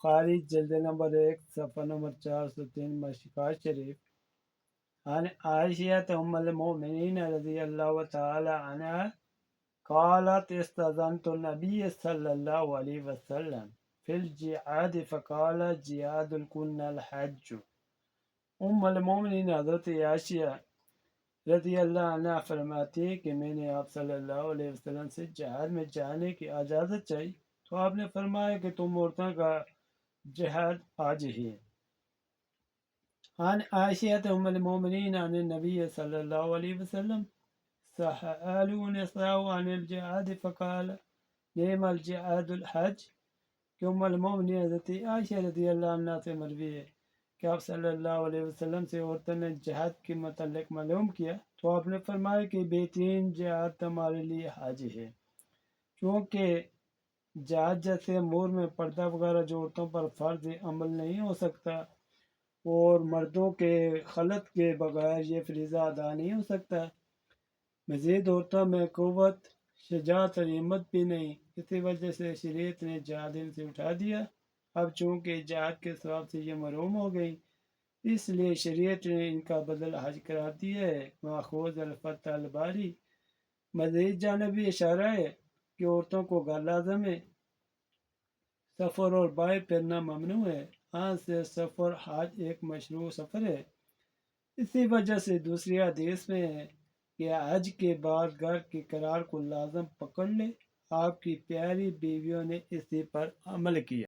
بخاری جلد نمبر 1 صفحہ نمبر 403 مشکات شریف. عن عائشہ ام المؤمنین رضی اللہ تعالی عنہ قالت استاذنت النبی صلی اللہ علیہ وسلم فی الجہاد فقال جہاد الکن الحج. ام المؤمنین حضرت عائشہ رضی اللہ عنہ فرماتی ہے کہ میں نے آپ صلی اللہ علیہ وسلم سے جہاد میں جانے کی اجازت چاہی تو آپ نے فرمایا کہ تم عورتوں کا جہاد حج ہی ہے. عن عائشہ ام المؤمنین عن النبی صلی اللہ علیہ وسلم سألوا نساء عن الجہاد فقال نعم الجہاد الحج. کہ ام المؤمنین حضرت عائشہ رضی اللہ عنہ سے مروی ہے کہ آپ صلی اللہ علیہ وسلم سے عورتوں نے جہاد کے متعلق معلوم کیا تو آپ نے فرمایا کہ بہترین جہاد تمہارے لیے حج ہے، چونکہ جہاد جیسے امور میں پردہ وغیرہ جو عورتوں پر فرض عمل نہیں ہو سکتا اور مردوں کے خلط کے بغیر یہ فریضہ ادا نہیں ہو سکتا. مزید عورتوں میں قوت، شجاعت اور ہمت بھی نہیں، اسی وجہ سے شریعت نے جہاد ان سے اٹھا دیا. اب چونکہ جہاد کے ثواب سے یہ محروم ہو گئی اس لیے شریعت نے ان کا بدل حج قرار دیا ہے. ماخوذ الفتح الباری. مزید جانب بھی اشارہ ہے کہ عورتوں کو غیر لازم ہے، سفر اور باہر پھرنا ممنوع ہے. سے سفر حج ایک مشروع سفر ہے. اسی وجہ سے دوسری حدیث میں ہے کہ حج کے بعد گھر کے قرار کو لازم پکڑ لے. آپ کی پیاری بیویوں نے اسی پر عمل کیا.